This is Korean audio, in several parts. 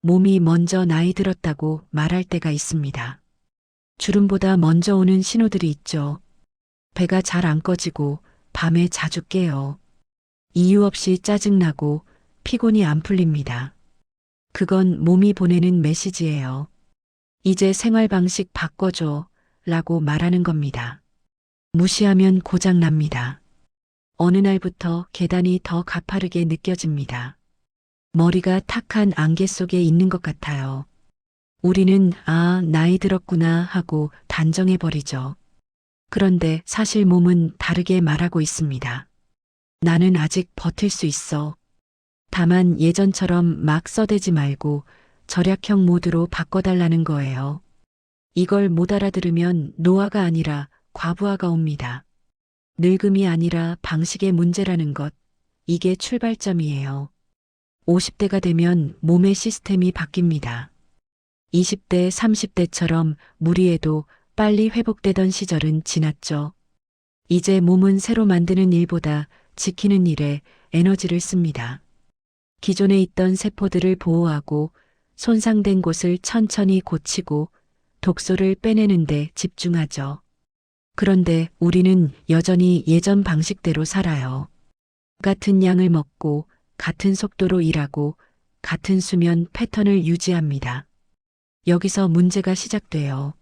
몸이 먼저 나이 들었다고 말할 때가 있습니다. 주름보다 먼저 오는 신호들이 있죠. 배가 잘 안 꺼지고 밤에 자주 깨요. 이유 없이 짜증나고 피곤이 안 풀립니다. 그건 몸이 보내는 메시지예요. 이제 생활 방식 바꿔줘 라고 말하는 겁니다. 무시하면 고장 납니다. 어느 날부터 계단이 더 가파르게 느껴집니다. 머리가 탁한 안개 속에 있는 것 같아요. 우리는 나이 들었구나 하고 단정해버리죠. 그런데 사실 몸은 다르게 말하고 있습니다. 나는 아직 버틸 수 있어. 다만 예전처럼 막 써대지 말고 절약형 모드로 바꿔달라는 거예요. 이걸 못 알아들으면 노화가 아니라 과부하가 옵니다. 늙음이 아니라 방식의 문제라는 것, 이게 출발점이에요. 50대가 되면 몸의 시스템이 바뀝니다. 20대, 30대처럼 무리해도 빨리 회복되던 시절은 지났죠. 이제 몸은 새로 만드는 일보다 지키는 일에 에너지를 씁니다. 기존에 있던 세포들을 보호하고 손상된 곳을 천천히 고치고 독소를 빼내는 데 집중하죠. 그런데 우리는 여전히 예전 방식대로 살아요. 같은 양을 먹고 같은 속도로 일하고 같은 수면 패턴을 유지합니다. 여기서 문제가 시작돼요.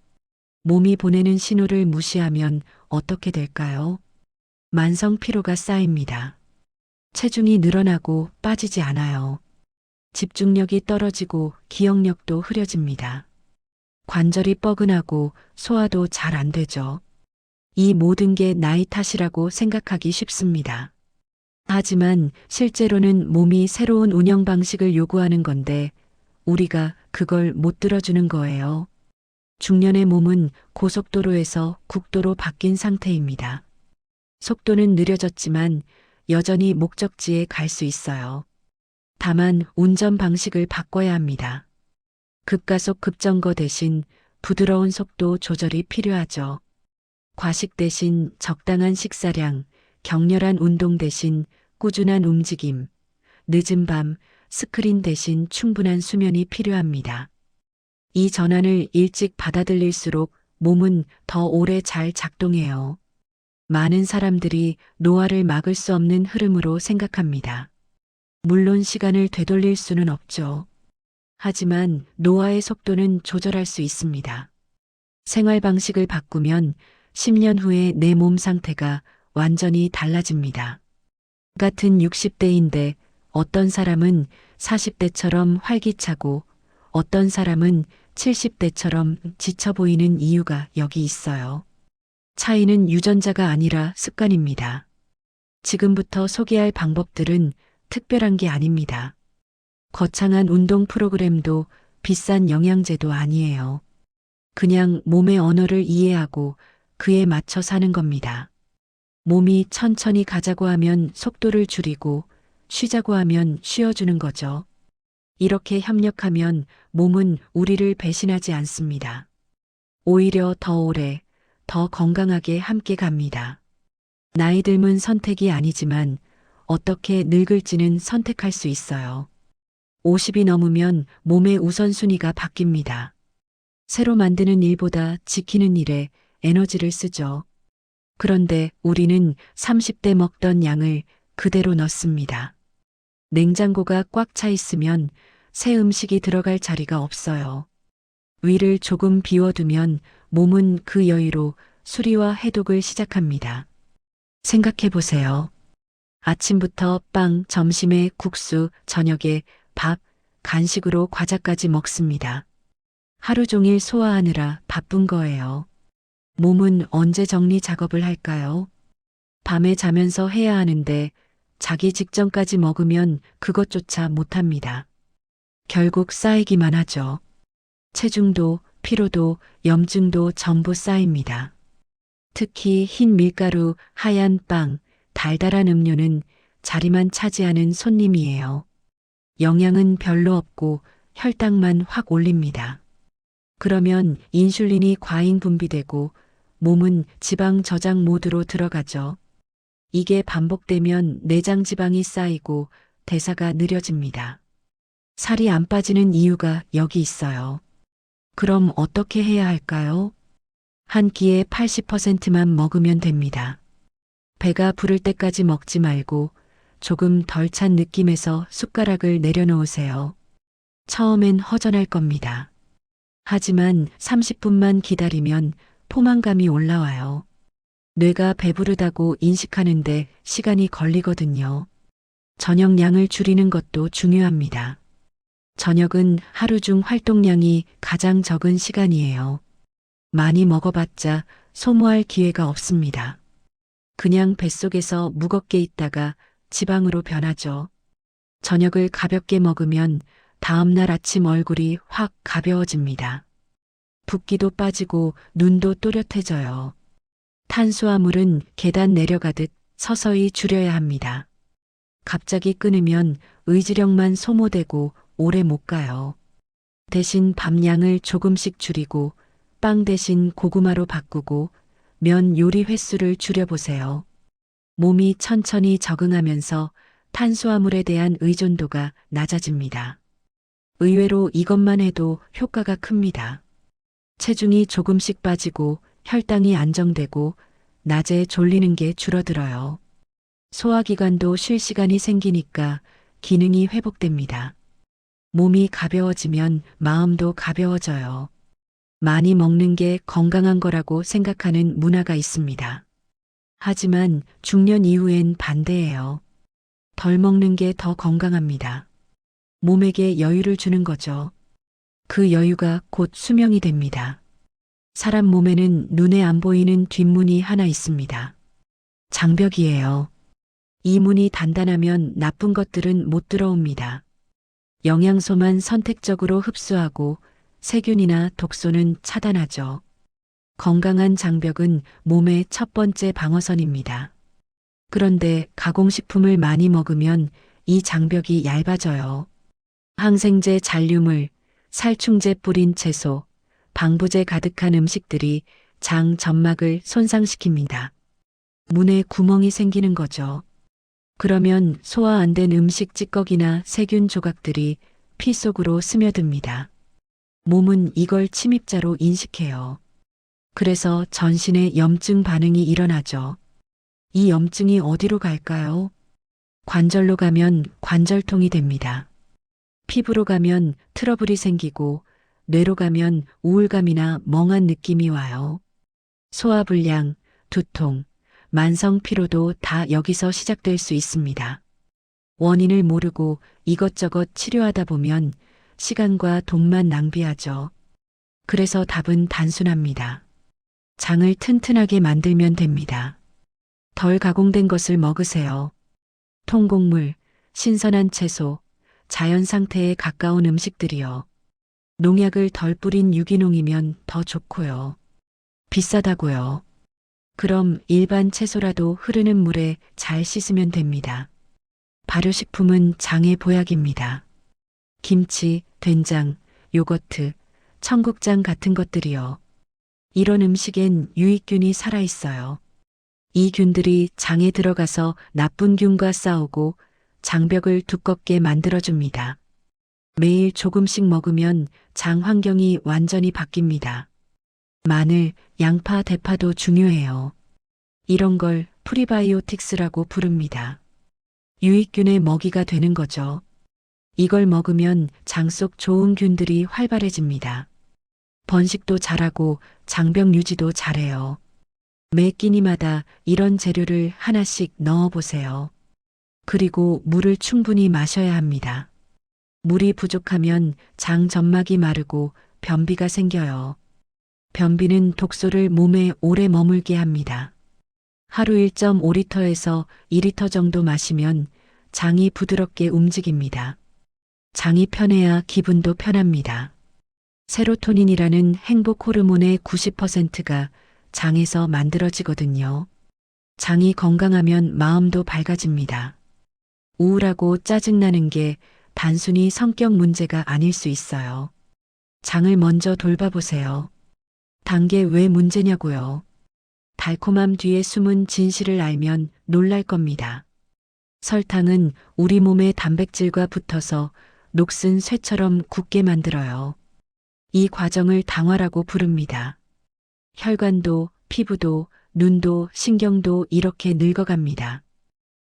몸이 보내는 신호를 무시하면 어떻게 될까요? 만성 피로가 쌓입니다. 체중이 늘어나고 빠지지 않아요. 집중력이 떨어지고 기억력도 흐려집니다. 관절이 뻐근하고 소화도 잘 안 되죠. 이 모든 게 나이 탓이라고 생각하기 쉽습니다. 하지만 실제로는 몸이 새로운 운영 방식을 요구하는 건데 우리가 그걸 못 들어주는 거예요. 중년의 몸은 고속도로에서 국도로 바뀐 상태입니다. 속도는 느려졌지만 여전히 목적지에 갈 수 있어요. 다만 운전 방식을 바꿔야 합니다. 급가속 급정거 대신 부드러운 속도 조절이 필요하죠. 과식 대신 적당한 식사량, 격렬한 운동 대신 꾸준한 움직임, 늦은 밤 스크린 대신 충분한 수면이 필요합니다. 이 전환을 일찍 받아들일수록 몸은 더 오래 잘 작동해요. 많은 사람들이 노화를 막을 수 없는 흐름으로 생각합니다. 물론 시간을 되돌릴 수는 없죠. 하지만 노화의 속도는 조절할 수 있습니다. 생활 방식을 바꾸면 10년 후에 내 몸 상태가 완전히 달라집니다. 같은 60대인데 어떤 사람은 40대처럼 활기차고 어떤 사람은 70대처럼 지쳐 보이는 이유가 여기 있어요. 차이는 유전자가 아니라 습관입니다. 지금부터 소개할 방법들은 특별한 게 아닙니다. 거창한 운동 프로그램도 비싼 영양제도 아니에요. 그냥 몸의 언어를 이해하고 그에 맞춰 사는 겁니다. 몸이 천천히 가자고 하면 속도를 줄이고 쉬자고 하면 쉬어주는 거죠. 이렇게 협력하면 몸은 우리를 배신하지 않습니다. 오히려 더 오래, 더 건강하게 함께 갑니다. 나이 듦은 선택이 아니지만 어떻게 늙을지는 선택할 수 있어요. 50이 넘으면 몸의 우선순위가 바뀝니다. 새로 만드는 일보다 지키는 일에 에너지를 쓰죠. 그런데 우리는 30대 먹던 양을 그대로 넣습니다. 냉장고가 꽉 차 있으면 새 음식이 들어갈 자리가 없어요. 위를 조금 비워두면 몸은 그 여유로 수리와 해독을 시작합니다. 생각해 보세요. 아침부터 빵, 점심에 국수, 저녁에 밥, 간식으로 과자까지 먹습니다. 하루 종일 소화하느라 바쁜 거예요. 몸은 언제 정리 작업을 할까요? 밤에 자면서 해야 하는데 자기 직전까지 먹으면 그것조차 못합니다. 결국 쌓이기만 하죠. 체중도, 피로도, 염증도 전부 쌓입니다. 특히 흰 밀가루, 하얀 빵, 달달한 음료는 자리만 차지하는 손님이에요. 영양은 별로 없고 혈당만 확 올립니다. 그러면 인슐린이 과잉 분비되고 몸은 지방 저장 모드로 들어가죠. 이게 반복되면 내장 지방이 쌓이고 대사가 느려집니다. 살이 안 빠지는 이유가 여기 있어요. 그럼 어떻게 해야 할까요? 한 끼에 80%만 먹으면 됩니다. 배가 부를 때까지 먹지 말고 조금 덜 찬 느낌에서 숟가락을 내려놓으세요. 처음엔 허전할 겁니다. 하지만 30분만 기다리면 포만감이 올라와요. 뇌가 배부르다고 인식하는데 시간이 걸리거든요. 저녁 양을 줄이는 것도 중요합니다. 저녁은 하루 중 활동량이 가장 적은 시간이에요. 많이 먹어봤자 소모할 기회가 없습니다. 그냥 뱃속에서 무겁게 있다가 지방으로 변하죠. 저녁을 가볍게 먹으면 다음날 아침 얼굴이 확 가벼워집니다. 붓기도 빠지고 눈도 또렷해져요. 탄수화물은 계단 내려가듯 서서히 줄여야 합니다. 갑자기 끊으면 의지력만 소모되고 오래 못 가요. 대신 밥 양을 조금씩 줄이고 빵 대신 고구마로 바꾸고 면 요리 횟수를 줄여보세요. 몸이 천천히 적응하면서 탄수화물에 대한 의존도가 낮아집니다. 의외로 이것만 해도 효과가 큽니다. 체중이 조금씩 빠지고 혈당이 안정되고 낮에 졸리는 게 줄어들어요. 소화기관도 쉴 시간이 생기니까 기능이 회복됩니다. 몸이 가벼워지면 마음도 가벼워져요. 많이 먹는 게 건강한 거라고 생각하는 문화가 있습니다. 하지만 중년 이후엔 반대예요. 덜 먹는 게 더 건강합니다. 몸에게 여유를 주는 거죠. 그 여유가 곧 수명이 됩니다. 사람 몸에는 눈에 안 보이는 뒷문이 하나 있습니다. 장벽이에요. 이 문이 단단하면 나쁜 것들은 못 들어옵니다. 영양소만 선택적으로 흡수하고 세균이나 독소는 차단하죠. 건강한 장벽은 몸의 첫 번째 방어선입니다. 그런데 가공식품을 많이 먹으면 이 장벽이 얇아져요. 항생제 잔류물, 살충제 뿌린 채소, 방부제 가득한 음식들이 장 점막을 손상시킵니다. 문에 구멍이 생기는 거죠. 그러면 소화 안 된 음식 찌꺼기나 세균 조각들이 피 속으로 스며듭니다. 몸은 이걸 침입자로 인식해요. 그래서 전신에 염증 반응이 일어나죠. 이 염증이 어디로 갈까요? 관절로 가면 관절통이 됩니다. 피부로 가면 트러블이 생기고 뇌로 가면 우울감이나 멍한 느낌이 와요. 소화불량, 두통, 만성 피로도 다 여기서 시작될 수 있습니다. 원인을 모르고 이것저것 치료하다 보면 시간과 돈만 낭비하죠. 그래서 답은 단순합니다. 장을 튼튼하게 만들면 됩니다. 덜 가공된 것을 먹으세요. 통곡물, 신선한 채소, 자연 상태에 가까운 음식들이요. 농약을 덜 뿌린 유기농이면 더 좋고요. 비싸다고요. 그럼 일반 채소라도 흐르는 물에 잘 씻으면 됩니다. 발효식품은 장의 보약입니다. 김치, 된장, 요거트, 청국장 같은 것들이요. 이런 음식엔 유익균이 살아있어요. 이 균들이 장에 들어가서 나쁜 균과 싸우고 장벽을 두껍게 만들어줍니다. 매일 조금씩 먹으면 장 환경이 완전히 바뀝니다. 마늘, 양파, 대파도 중요해요. 이런 걸 프리바이오틱스라고 부릅니다. 유익균의 먹이가 되는 거죠. 이걸 먹으면 장 속 좋은 균들이 활발해집니다. 번식도 잘하고 장벽 유지도 잘해요. 매 끼니마다 이런 재료를 하나씩 넣어보세요. 그리고 물을 충분히 마셔야 합니다. 물이 부족하면 장 점막이 마르고 변비가 생겨요. 변비는 독소를 몸에 오래 머물게 합니다. 하루 1.5리터에서 2리터 정도 마시면 장이 부드럽게 움직입니다. 장이 편해야 기분도 편합니다. 세로토닌이라는 행복 호르몬의 90%가 장에서 만들어지거든요. 장이 건강하면 마음도 밝아집니다. 우울하고 짜증나는 게 단순히 성격 문제가 아닐 수 있어요. 장을 먼저 돌봐보세요. 단 게 왜 문제냐고요. 달콤함 뒤에 숨은 진실을 알면 놀랄 겁니다. 설탕은 우리 몸의 단백질과 붙어서 녹슨 쇠처럼 굳게 만들어요. 이 과정을 당화라고 부릅니다. 혈관도, 피부도, 눈도, 신경도 이렇게 늙어갑니다.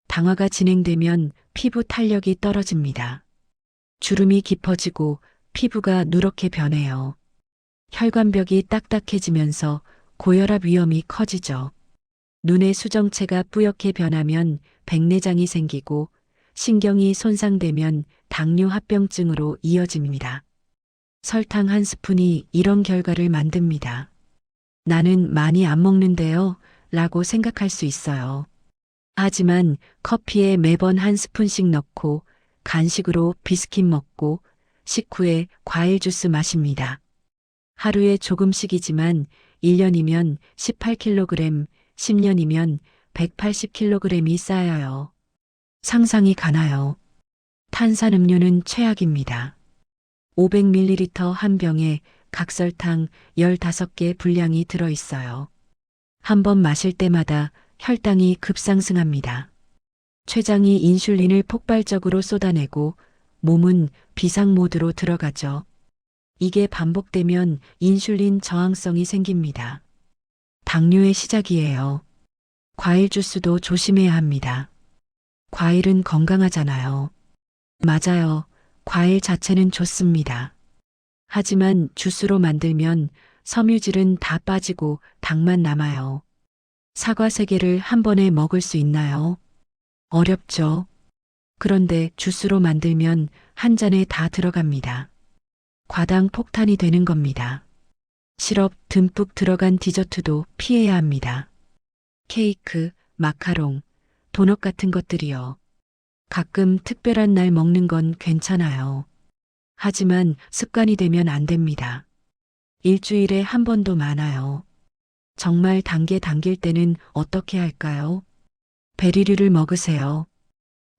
당화가 진행되면 피부 탄력이 떨어집니다. 주름이 깊어지고 피부가 누렇게 변해요. 혈관벽이 딱딱해지면서 고혈압 위험이 커지죠. 눈의 수정체가 뿌옇게 변하면 백내장이 생기고 신경이 손상되면 당뇨합병증으로 이어집니다. 설탕 한 스푼이 이런 결과를 만듭니다. 나는 많이 안 먹는데요, 라고 생각할 수 있어요. 하지만 커피에 매번 한 스푼씩 넣고 간식으로 비스킷 먹고 식후에 과일 주스 마십니다. 하루에 조금씩이지만 1년이면 18kg, 10년이면 180kg이 쌓여요. 상상이 가나요? 탄산음료는 최악입니다. 500ml 한 병에 각설탕 15개 분량이 들어있어요. 한 번 마실 때마다 혈당이 급상승합니다. 췌장이 인슐린을 폭발적으로 쏟아내고 몸은 비상 모드로 들어가죠. 이게 반복되면 인슐린 저항성이 생깁니다. 당뇨의 시작이에요. 과일 주스도 조심해야 합니다. 과일은 건강하잖아요. 맞아요. 과일 자체는 좋습니다. 하지만 주스로 만들면 섬유질은 다 빠지고 당만 남아요. 사과 3개를 한 번에 먹을 수 있나요? 어렵죠. 그런데 주스로 만들면 한 잔에 다 들어갑니다. 과당 폭탄이 되는 겁니다. 시럽 듬뿍 들어간 디저트도 피해야 합니다. 케이크, 마카롱, 도넛 같은 것들이요. 가끔 특별한 날 먹는 건 괜찮아요. 하지만 습관이 되면 안 됩니다. 일주일에 한 번도 많아요. 정말 단계 당길 때는 어떻게 할까요? 베리류를 먹으세요.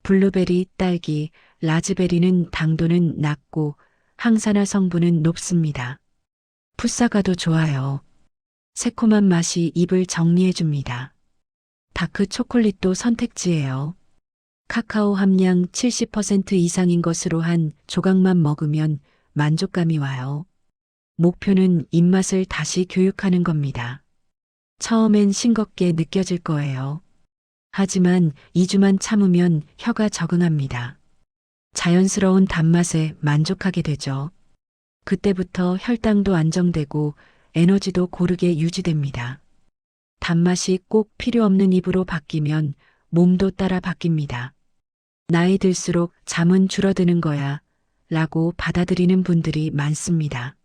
블루베리, 딸기, 라즈베리는 당도는 낮고 항산화 성분은 높습니다. 풋사과도 좋아요. 새콤한 맛이 입을 정리해 줍니다. 다크 초콜릿도 선택지예요. 카카오 함량 70% 이상인 것으로 한 조각만 먹으면 만족감이 와요. 목표는 입맛을 다시 교육하는 겁니다. 처음엔 싱겁게 느껴질 거예요. 하지만 2주만 참으면 혀가 적응합니다. 자연스러운 단맛에 만족하게 되죠. 그때부터 혈당도 안정되고 에너지도 고르게 유지됩니다. 단맛이 꼭 필요 없는 입으로 바뀌면 몸도 따라 바뀝니다. 나이 들수록 잠은 줄어드는 거야 라고 받아들이는 분들이 많습니다.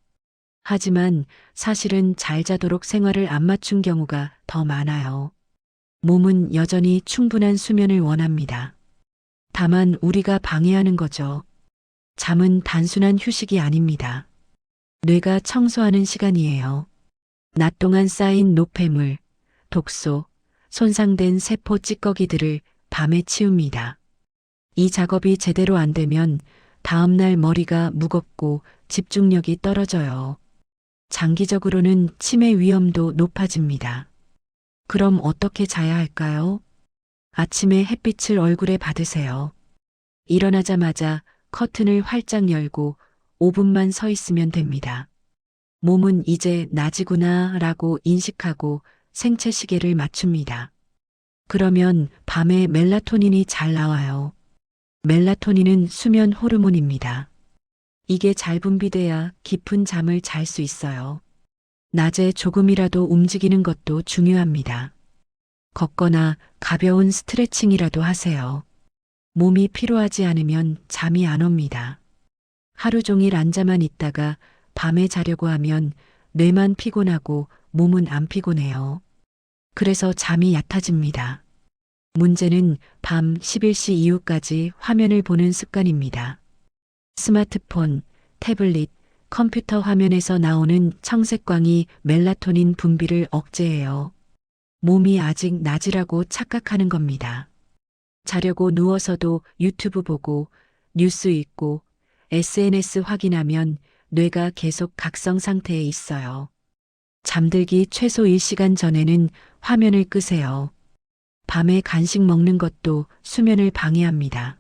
하지만 사실은 잘 자도록 생활을 안 맞춘 경우가 더 많아요. 몸은 여전히 충분한 수면을 원합니다. 다만 우리가 방해하는 거죠. 잠은 단순한 휴식이 아닙니다. 뇌가 청소하는 시간이에요. 낮 동안 쌓인 노폐물, 독소, 손상된 세포 찌꺼기들을 밤에 치웁니다. 이 작업이 제대로 안 되면 다음날 머리가 무겁고 집중력이 떨어져요. 장기적으로는 치매 위험도 높아집니다. 그럼 어떻게 자야 할까요? 아침에 햇빛을 얼굴에 받으세요. 일어나자마자 커튼을 활짝 열고 5분만 서 있으면 됩니다. 몸은 이제 낮이구나 라고 인식하고 생체 시계를 맞춥니다. 그러면 밤에 멜라토닌이 잘 나와요. 멜라토닌은 수면 호르몬입니다. 이게 잘 분비돼야 깊은 잠을 잘 수 있어요. 낮에 조금이라도 움직이는 것도 중요합니다. 걷거나 가벼운 스트레칭이라도 하세요. 몸이 피로하지 않으면 잠이 안 옵니다. 하루 종일 앉아만 있다가 밤에 자려고 하면 뇌만 피곤하고 몸은 안 피곤해요. 그래서 잠이 얕아집니다. 문제는 밤 11시 이후까지 화면을 보는 습관입니다. 스마트폰, 태블릿, 컴퓨터 화면에서 나오는 청색광이 멜라토닌 분비를 억제해요. 몸이 아직 낮이라고 착각하는 겁니다. 자려고 누워서도 유튜브 보고 뉴스 읽고 SNS 확인하면 뇌가 계속 각성 상태에 있어요. 잠들기 최소 1시간 전에는 화면을 끄세요. 밤에 간식 먹는 것도 수면을 방해합니다.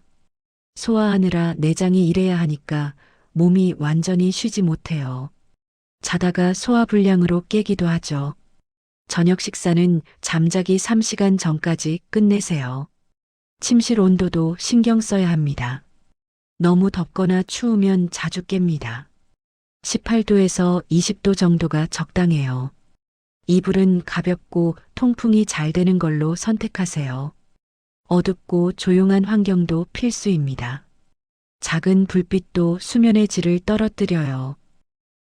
소화하느라 내장이 일해야 하니까 몸이 완전히 쉬지 못해요. 자다가 소화불량으로 깨기도 하죠. 저녁 식사는 잠자기 3시간 전까지 끝내세요. 침실 온도도 신경 써야 합니다. 너무 덥거나 추우면 자주 깹니다. 18도에서 20도 정도가 적당해요. 이불은 가볍고 통풍이 잘 되는 걸로 선택하세요. 어둡고 조용한 환경도 필수입니다. 작은 불빛도 수면의 질을 떨어뜨려요.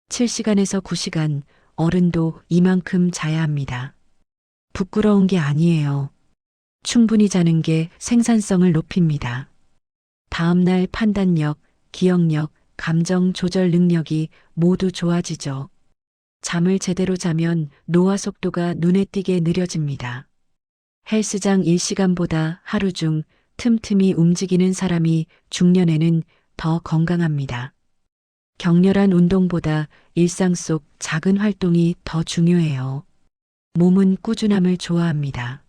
7시간에서 9시간, 어른도 이만큼 자야 합니다. 부끄러운 게 아니에요. 충분히 자는 게 생산성을 높입니다. 다음날 판단력, 기억력, 감정 조절 능력이 모두 좋아지죠. 잠을 제대로 자면 노화 속도가 눈에 띄게 느려집니다. 헬스장 1시간보다 하루 중 틈틈이 움직이는 사람이 중년에는 더 건강합니다. 격렬한 운동보다 일상 속 작은 활동이 더 중요해요. 몸은 꾸준함을 좋아합니다.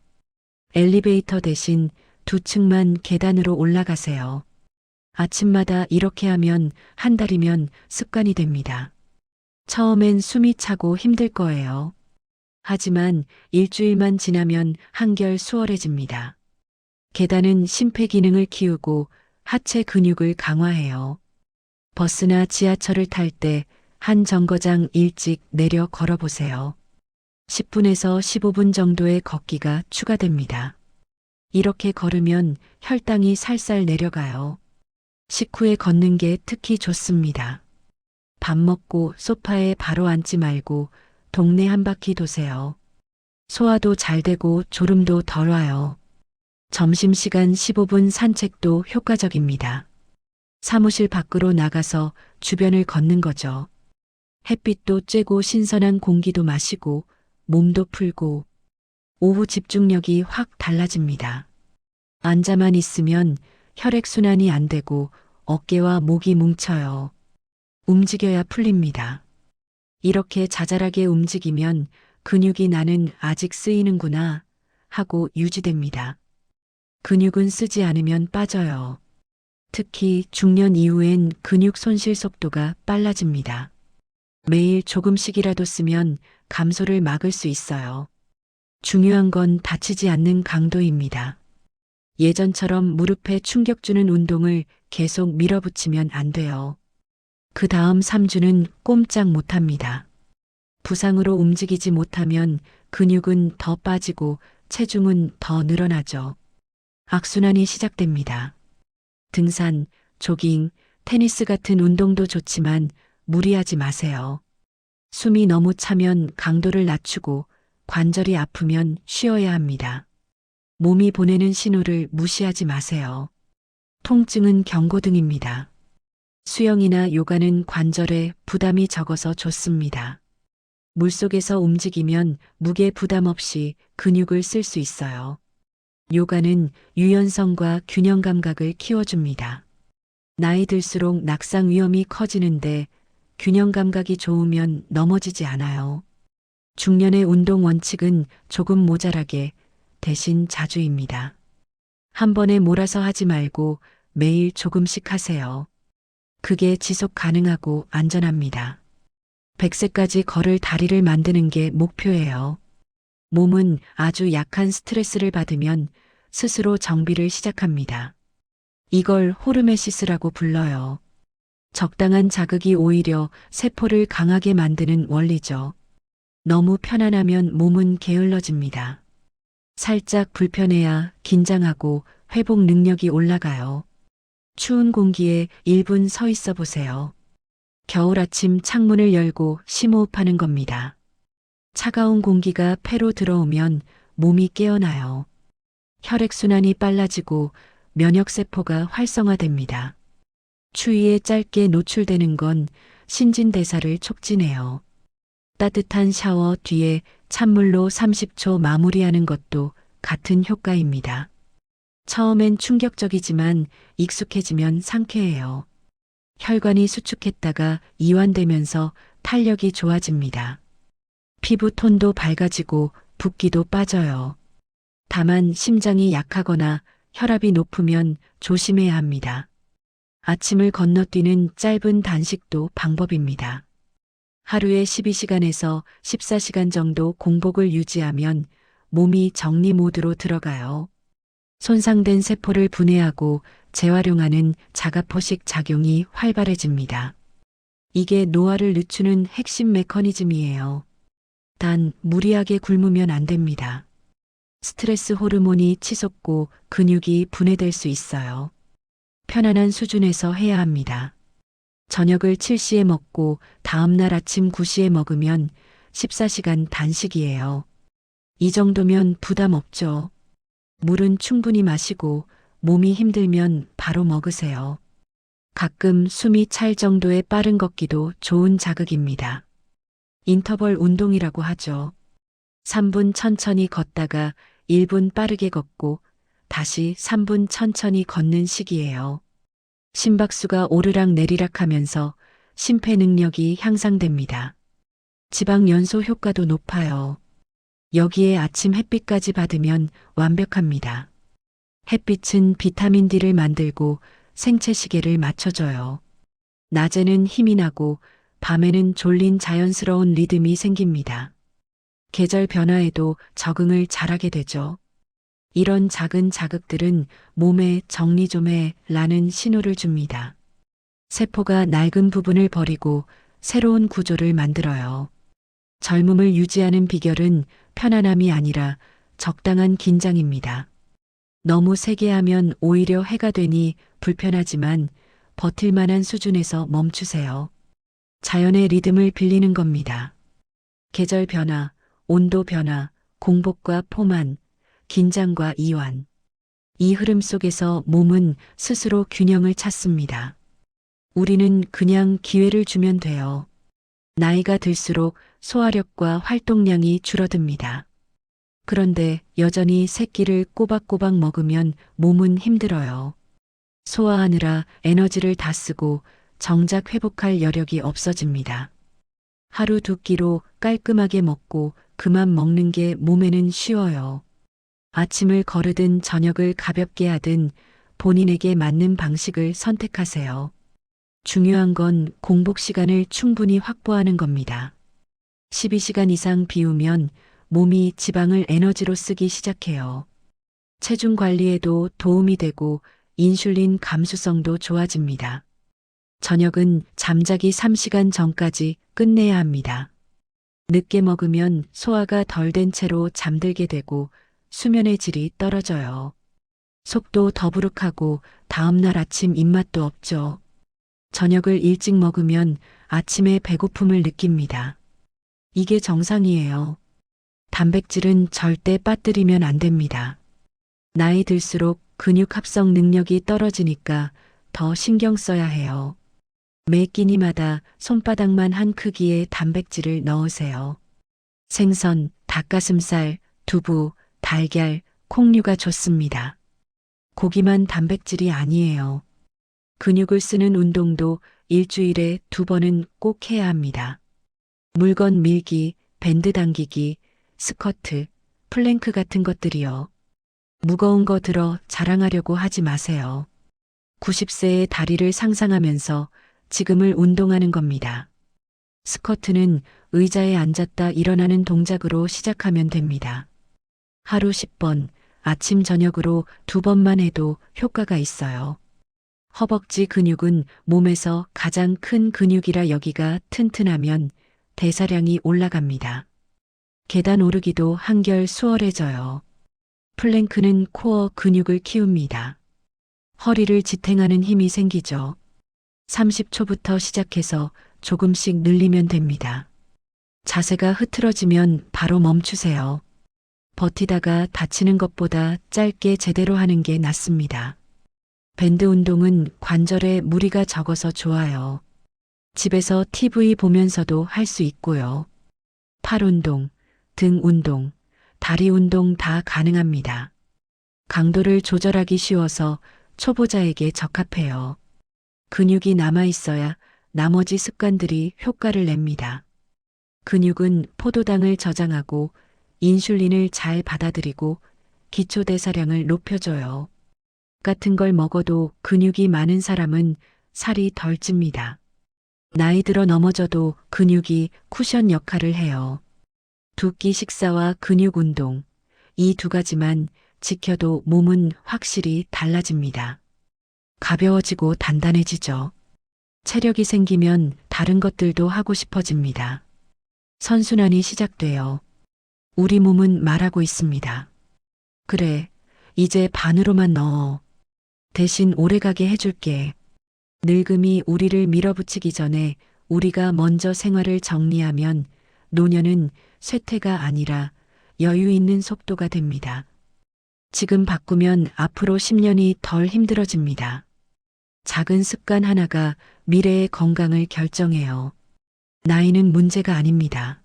엘리베이터 대신 2층만 계단으로 올라가세요. 아침마다 이렇게 하면 한 달이면 습관이 됩니다. 처음엔 숨이 차고 힘들 거예요. 하지만 일주일만 지나면 한결 수월해집니다. 계단은 심폐 기능을 키우고 하체 근육을 강화해요. 버스나 지하철을 탈 때 한 정거장 일찍 내려 걸어보세요. 10분에서 15분 정도의 걷기가 추가됩니다. 이렇게 걸으면 혈당이 살살 내려가요. 식후에 걷는 게 특히 좋습니다. 밥 먹고 소파에 바로 앉지 말고 동네 한 바퀴 도세요. 소화도 잘 되고 졸음도 덜 와요. 점심시간 15분 산책도 효과적입니다. 사무실 밖으로 나가서 주변을 걷는 거죠. 햇빛도 쬐고 신선한 공기도 마시고 몸도 풀고 오후 집중력이 확 달라집니다. 앉아만 있으면 혈액순환이 안 되고 어깨와 목이 뭉쳐요. 움직여야 풀립니다. 이렇게 자잘하게 움직이면 근육이 나는 아직 쓰이는구나 하고 유지됩니다. 근육은 쓰지 않으면 빠져요. 특히 중년 이후엔 근육 손실 속도가 빨라집니다. 매일 조금씩이라도 쓰면 감소를 막을 수 있어요. 중요한 건 다치지 않는 강도입니다. 예전처럼 무릎에 충격 주는 운동을 계속 밀어붙이면 안 돼요. 그 다음 3주는 꼼짝 못합니다. 부상으로 움직이지 못하면 근육은 더 빠지고 체중은 더 늘어나죠. 악순환이 시작됩니다. 등산, 조깅, 테니스 같은 운동도 좋지만 무리하지 마세요. 숨이 너무 차면 강도를 낮추고 관절이 아프면 쉬어야 합니다. 몸이 보내는 신호를 무시하지 마세요. 통증은 경고등입니다. 수영이나 요가는 관절에 부담이 적어서 좋습니다. 물속에서 움직이면 무게 부담 없이 근육을 쓸 수 있어요. 요가는 유연성과 균형 감각을 키워줍니다. 나이 들수록 낙상 위험이 커지는데 균형 감각이 좋으면 넘어지지 않아요. 중년의 운동 원칙은 조금 모자라게 대신 자주입니다. 한 번에 몰아서 하지 말고 매일 조금씩 하세요. 그게 지속 가능하고 안전합니다. 100세까지 걸을 다리를 만드는 게 목표예요. 몸은 아주 약한 스트레스를 받으면 스스로 정비를 시작합니다. 이걸 호르메시스라고 불러요. 적당한 자극이 오히려 세포를 강하게 만드는 원리죠. 너무 편안하면 몸은 게을러집니다. 살짝 불편해야 긴장하고 회복 능력이 올라가요. 추운 공기에 1분 서 있어 보세요. 겨울 아침 창문을 열고 심호흡하는 겁니다. 차가운 공기가 폐로 들어오면 몸이 깨어나요. 혈액순환이 빨라지고 면역세포가 활성화됩니다. 추위에 짧게 노출되는 건 신진대사를 촉진해요. 따뜻한 샤워 뒤에 찬물로 30초 마무리하는 것도 같은 효과입니다. 처음엔 충격적이지만 익숙해지면 상쾌해요. 혈관이 수축했다가 이완되면서 탄력이 좋아집니다. 피부 톤도 밝아지고 붓기도 빠져요. 다만 심장이 약하거나 혈압이 높으면 조심해야 합니다. 아침을 건너뛰는 짧은 단식도 방법입니다. 하루에 12시간에서 14시간 정도 공복을 유지하면 몸이 정리 모드로 들어가요. 손상된 세포를 분해하고 재활용하는 자가포식 작용이 활발해집니다. 이게 노화를 늦추는 핵심 메커니즘이에요. 단 무리하게 굶으면 안 됩니다. 스트레스 호르몬이 치솟고 근육이 분해될 수 있어요. 편안한 수준에서 해야 합니다. 저녁을 7시에 먹고 다음날 아침 9시에 먹으면 14시간 단식이에요. 이 정도면 부담 없죠. 물은 충분히 마시고 몸이 힘들면 바로 먹으세요. 가끔 숨이 찰 정도의 빠른 걷기도 좋은 자극입니다. 인터벌 운동이라고 하죠. 3분 천천히 걷다가 1분 빠르게 걷고 다시 3분 천천히 걷는 식이에요. 심박수가 오르락 내리락 하면서 심폐 능력이 향상됩니다. 지방 연소 효과도 높아요. 여기에 아침 햇빛까지 받으면 완벽합니다. 햇빛은 비타민 D를 만들고 생체 시계를 맞춰줘요. 낮에는 힘이 나고 밤에는 졸린 자연스러운 리듬이 생깁니다. 계절 변화에도 적응을 잘하게 되죠. 이런 작은 자극들은 몸에 정리 좀 해 라는 신호를 줍니다. 세포가 낡은 부분을 버리고 새로운 구조를 만들어요. 젊음을 유지하는 비결은 편안함이 아니라 적당한 긴장입니다. 너무 세게 하면 오히려 해가 되니 불편하지만 버틸 만한 수준에서 멈추세요. 자연의 리듬을 빌리는 겁니다. 계절 변화, 온도 변화, 공복과 포만, 긴장과 이완. 이 흐름 속에서 몸은 스스로 균형을 찾습니다. 우리는 그냥 기회를 주면 돼요. 나이가 들수록 소화력과 활동량이 줄어듭니다. 그런데 여전히 새끼를 꼬박꼬박 먹으면 몸은 힘들어요. 소화하느라 에너지를 다 쓰고 정작 회복할 여력이 없어집니다. 하루 2끼로 깔끔하게 먹고 그만 먹는 게 몸에는 쉬워요. 아침을 거르든 저녁을 가볍게 하든 본인에게 맞는 방식을 선택하세요. 중요한 건 공복 시간을 충분히 확보하는 겁니다. 12시간 이상 비우면 몸이 지방을 에너지로 쓰기 시작해요. 체중 관리에도 도움이 되고 인슐린 감수성도 좋아집니다. 저녁은 잠자기 3시간 전까지 끝내야 합니다. 늦게 먹으면 소화가 덜 된 채로 잠들게 되고 수면의 질이 떨어져요. 속도 더부룩하고 다음날 아침 입맛도 없죠. 저녁을 일찍 먹으면 아침에 배고픔을 느낍니다. 이게 정상이에요. 단백질은 절대 빠뜨리면 안 됩니다. 나이 들수록 근육 합성 능력이 떨어지니까 더 신경 써야 해요. 매 끼니마다 손바닥만 한 크기의 단백질을 넣으세요. 생선, 닭가슴살, 두부, 달걀, 콩류가 좋습니다. 고기만 단백질이 아니에요. 근육을 쓰는 운동도 일주일에 2번은 꼭 해야 합니다. 물건 밀기, 밴드 당기기, 스쿼트, 플랭크 같은 것들이요. 무거운 거 들어 자랑하려고 하지 마세요. 90세의 다리를 상상하면서 지금을 운동하는 겁니다. 스쿼트는 의자에 앉았다 일어나는 동작으로 시작하면 됩니다. 하루 10번, 아침 저녁으로 2번만 해도 효과가 있어요. 허벅지 근육은 몸에서 가장 큰 근육이라 여기가 튼튼하면 대사량이 올라갑니다. 계단 오르기도 한결 수월해져요. 플랭크는 코어 근육을 키웁니다. 허리를 지탱하는 힘이 생기죠. 30초부터 시작해서 조금씩 늘리면 됩니다. 자세가 흐트러지면 바로 멈추세요. 버티다가 다치는 것보다 짧게 제대로 하는 게 낫습니다. 밴드 운동은 관절에 무리가 적어서 좋아요. 집에서 TV 보면서도 할 수 있고요. 팔 운동, 등 운동, 다리 운동 다 가능합니다. 강도를 조절하기 쉬워서 초보자에게 적합해요. 근육이 남아 있어야 나머지 습관들이 효과를 냅니다. 근육은 포도당을 저장하고 인슐린을 잘 받아들이고 기초 대사량을 높여줘요. 같은 걸 먹어도 근육이 많은 사람은 살이 덜 찝니다. 나이 들어 넘어져도 근육이 쿠션 역할을 해요. 두 끼 식사와 근육 운동, 이 두 가지만 지켜도 몸은 확실히 달라집니다. 가벼워지고 단단해지죠. 체력이 생기면 다른 것들도 하고 싶어집니다. 선순환이 시작돼요. 우리 몸은 말하고 있습니다. 그래, 이제 반으로만 넣어. 대신 오래가게 해줄게. 늙음이 우리를 밀어붙이기 전에 우리가 먼저 생활을 정리하면 노년은 쇠퇴가 아니라 여유 있는 속도가 됩니다. 지금 바꾸면 앞으로 10년이 덜 힘들어집니다. 작은 습관 하나가 미래의 건강을 결정해요. 나이는 문제가 아닙니다.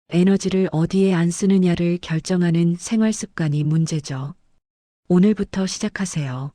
에너지를 어디에 안 쓰느냐를 결정하는 생활 습관이 문제죠. 오늘부터 시작하세요.